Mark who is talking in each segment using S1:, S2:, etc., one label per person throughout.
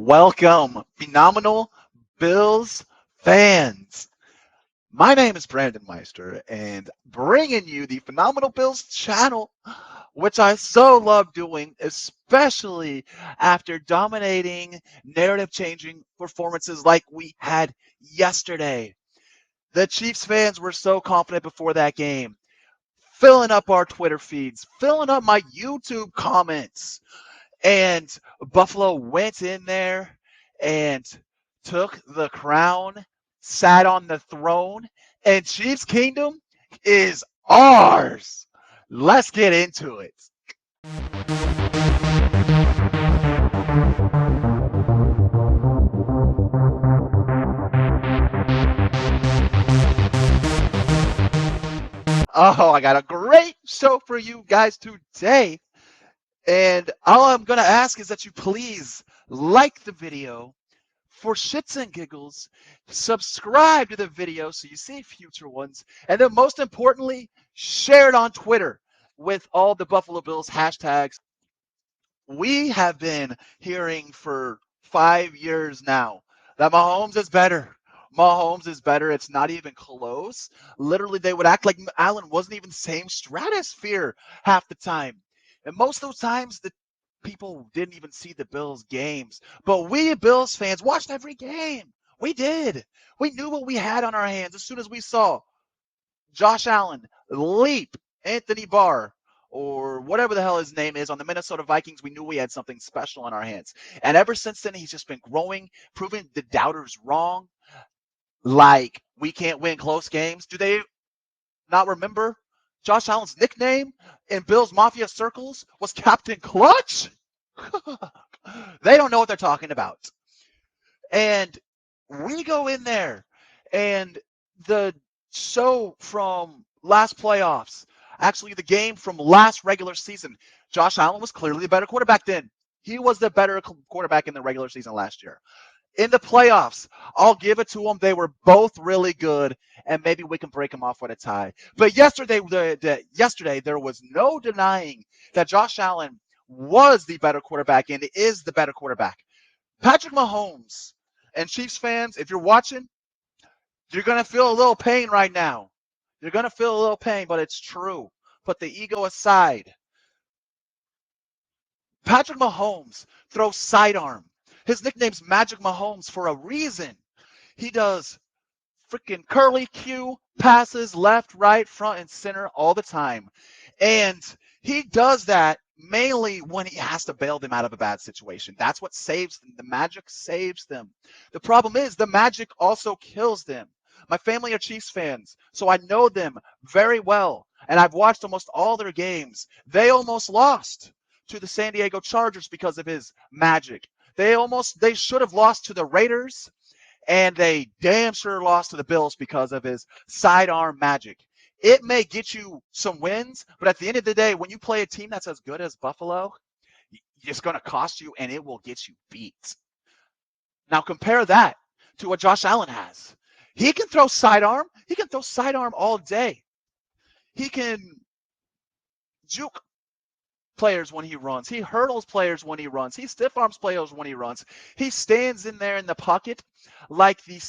S1: Welcome, phenomenal Bills fans. My name is Brandon Meister, and bringing you the Phenomenal Bills channel, which I so love doing, especially after dominating, narrative changing performances like we had yesterday. The Chiefs fans were so confident before that game, filling up our Twitter feeds, filling up my YouTube comments. And Buffalo went in there and took the crown, sat on the throne, and Chiefs Kingdom is ours. Let's get into it. Oh, I got a great show for you guys today. And all I'm going to ask is that you please like the video for shits and giggles, subscribe to the video so you see future ones, and then most importantly, share it on Twitter with all the Buffalo Bills hashtags. We have been hearing for 5 years now that Mahomes is better. Mahomes is better. It's not even close. Literally, they would act like Allen wasn't even the same stratosphere half the time. And most of those times, the people didn't even see the Bills games. But we Bills fans watched every game. We did. We knew what we had on our hands as soon as we saw Josh Allen leap Anthony Barr or whatever the hell his name is on the Minnesota Vikings. We knew we had something special on our hands. And ever since then, he's just been growing, proving the doubters wrong. Like, we can't win close games. Do they not remember Josh Allen's nickname in Bills Mafia circles was Captain Clutch? They don't know what they're talking about. And we go in there, and the show from last playoffs, actually the game from last regular season, Josh Allen was clearly the better quarterback then. He was the better quarterback in the regular season last year. In the playoffs, I'll give it to them. They were both really good, and maybe we can break them off with a tie. But yesterday, yesterday there was no denying that Josh Allen was the better quarterback and is the better quarterback. Patrick Mahomes and Chiefs fans, if you're watching, you're going to feel a little pain right now. You're going to feel a little pain, but it's true. Put the ego aside. Patrick Mahomes throws sidearm. His nickname's Magic Mahomes for a reason. He does freaking curly Q passes left, right, front, and center all the time. And he does that mainly when he has to bail them out of a bad situation. That's what saves them. The magic saves them. The problem is the magic also kills them. My family are Chiefs fans, so I know them very well. And I've watched almost all their games. They almost lost to the San Diego Chargers because of his magic. They should have lost to the Raiders, and they damn sure lost to the Bills because of his sidearm magic. It may get you some wins, but at the end of the day, when you play a team that's as good as Buffalo, it's going to cost you, and it will get you beat. Now compare that to what Josh Allen has. He can throw sidearm. He can throw sidearm all day. He can juke players when he runs. He hurdles players when he runs. He stiff arms players when he runs. He stands in there in the pocket like the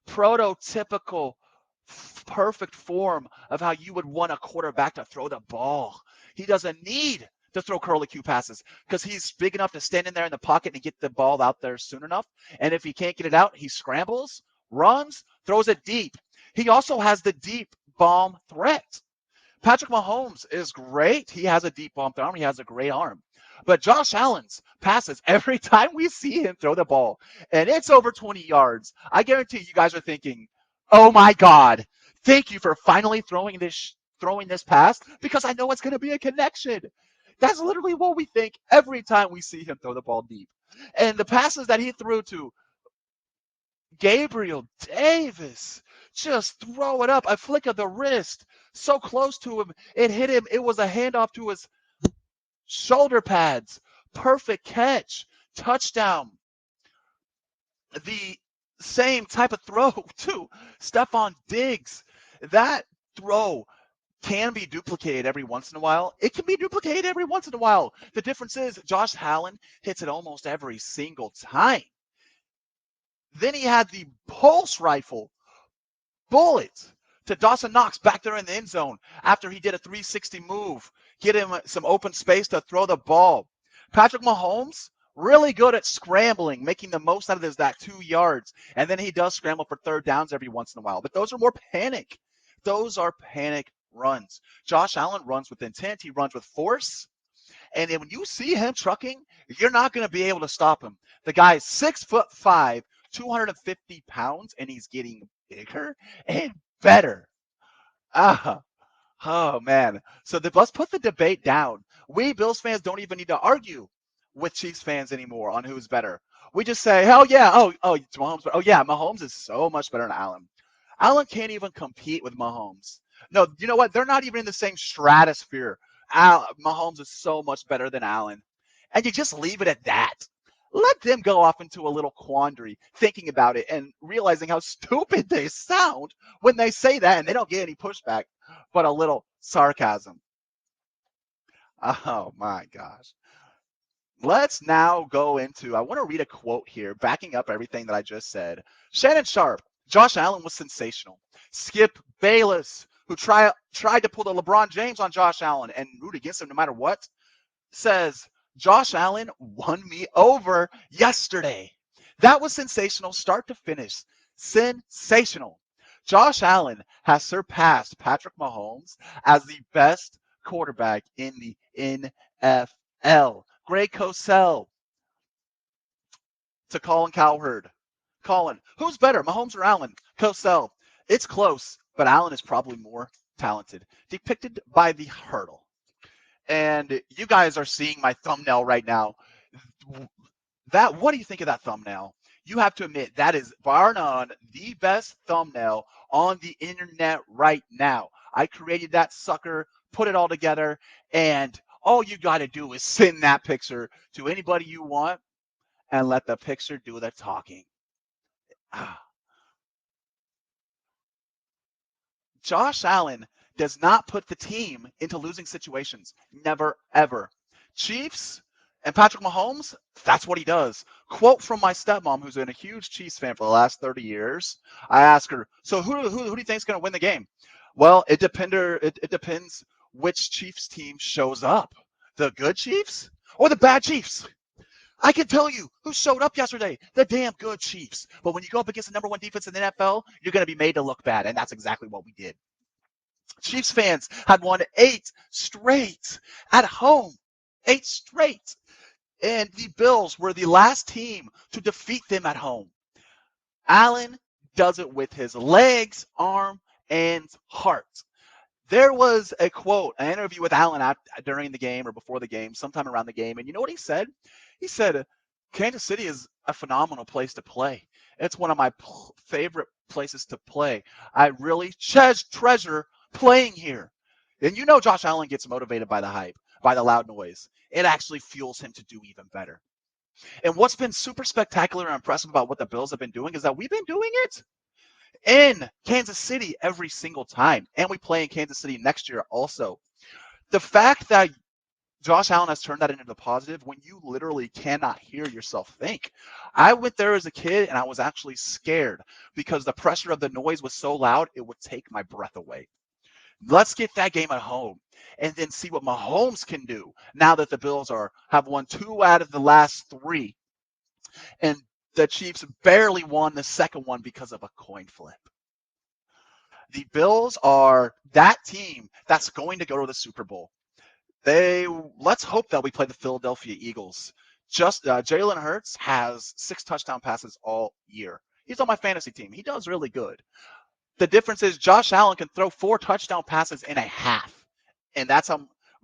S1: prototypical perfect form of how you would want a quarterback to throw the ball. He doesn't need to throw curly Q passes because he's big enough to stand in there in the pocket and get the ball out there soon enough. And if he can't get it out, he scrambles, runs, throws it deep. He also has the deep bomb threat. Patrick Mahomes is great. He has a deep bomb arm. He has a great arm. But Josh Allen's passes, every time we see him throw the ball, and it's over 20 yards, I guarantee you guys are thinking, oh my God, thank you for finally throwing this pass because I know it's going to be a connection. That's literally what we think every time we see him throw the ball deep. And the passes that he threw to Gabriel Davis, just throw it up, a flick of the wrist, so close to him, it hit him. It was a handoff to his shoulder pads, perfect catch, touchdown. The same type of throw to Stefon Diggs. That throw can be duplicated every once in a while. It can be duplicated every once in a while. The difference is Josh Allen hits it almost every single time. Then he had the pulse rifle bullet to Dawson Knox back there in the end zone after he did a 360 move, get him some open space to throw the ball. Patrick Mahomes, really good at scrambling, making the most out of that 2 yards. And then he does scramble for third downs every once in a while. But those are more panic. Those are panic runs. Josh Allen runs with intent. He runs with force. And then when you see him trucking, you're not going to be able to stop him. The guy is 6'5", 250 pounds, and he's getting bigger and better. Ah, oh man. So let's put the debate down. We Bills fans don't even need to argue with Chiefs fans anymore on who's better. We just say, hell yeah, Mahomes. Oh yeah, Mahomes is so much better than Allen. Allen can't even compete with Mahomes. No, you know what? They're not even in the same stratosphere. Mahomes is so much better than Allen. And you just leave it at that. Let them go off into a little quandary thinking about it and realizing how stupid they sound when they say that and they don't get any pushback, but a little sarcasm. Oh my gosh. Let's now go into, I want to read a quote here, backing up everything that I just said. Shannon Sharp, Josh Allen was sensational. Skip Bayless, who tried to pull the LeBron James on Josh Allen and root against him no matter what, says, Josh Allen won me over yesterday. That was sensational, start to finish. Sensational. Josh Allen has surpassed Patrick Mahomes as the best quarterback in the NFL. Greg Cosell to Colin Cowherd. Colin, who's better, Mahomes or Allen? Cosell, it's close, but Allen is probably more talented. Depicted by the hurdle. And you guys are seeing my thumbnail right now. What do you think of that thumbnail? You have to admit that is bar none the best thumbnail on the internet right now. I created that sucker, put it all together, and all you got to do is send that picture to anybody you want and let the picture do the talking. Josh Allen does not put the team into losing situations. Never, ever. Chiefs and Patrick Mahomes, that's what he does. Quote from my stepmom, who's been a huge Chiefs fan for the last 30 years. I ask her, so who do you think is going to win the game? Well, it depends which Chiefs team shows up. The good Chiefs or the bad Chiefs? I can tell you who showed up yesterday. The damn good Chiefs. But when you go up against the number one defense in the NFL, you're going to be made to look bad. And that's exactly what we did. Chiefs fans had won 8 straight at home. 8 straight. And the Bills were the last team to defeat them at home. Allen does it with his legs, arm, and heart. There was a quote, an interview with Allen during the game or before the game, sometime around the game. And you know what he said? He said, Kansas City is a phenomenal place to play. It's one of my favorite places to play. I really treasure playing here. And you know Josh Allen gets motivated by the hype, by the loud noise. It actually fuels him to do even better. And what's been super spectacular and impressive about what the Bills have been doing is that we've been doing it in Kansas City every single time. And we play in Kansas City next year also. The fact that Josh Allen has turned that into the positive when you literally cannot hear yourself think. I went there as a kid and I was actually scared because the pressure of the noise was so loud it would take my breath away. Let's get that game at home and then see what Mahomes can do now that the Bills have won 2 out of the last 3. And the Chiefs barely won the second one because of a coin flip. The Bills are that team that's going to go to the Super Bowl. Let's hope that we play the Philadelphia Eagles. Jalen Hurts has 6 touchdown passes all year. He's on my fantasy team. He does really good. The difference is Josh Allen can throw 4 touchdown passes in a half, and that's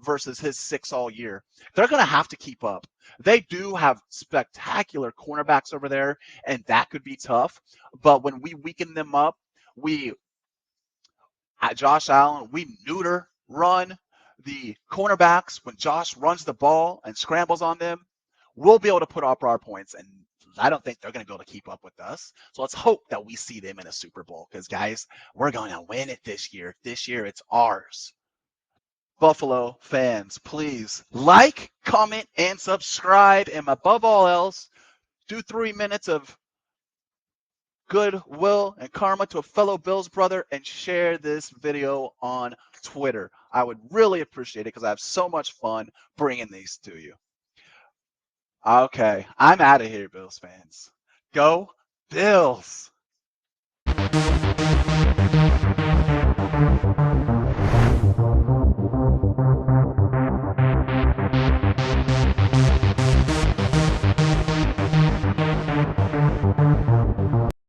S1: versus his 6 all year. They're going to have to keep up. They do have spectacular cornerbacks over there, and that could be tough. But when we weaken them up, Josh Allen, we run the cornerbacks when Josh runs the ball and scrambles on them. We'll be able to put up our points, and I don't think they're going to be able to keep up with us. So let's hope that we see them in a Super Bowl because, guys, we're going to win it this year. This year, it's ours. Buffalo fans, please like, comment, and subscribe. And above all else, do 3 minutes of goodwill and karma to a fellow Bills brother and share this video on Twitter. I would really appreciate it because I have so much fun bringing these to you. Okay, I'm out of here, Bills fans. Go Bills!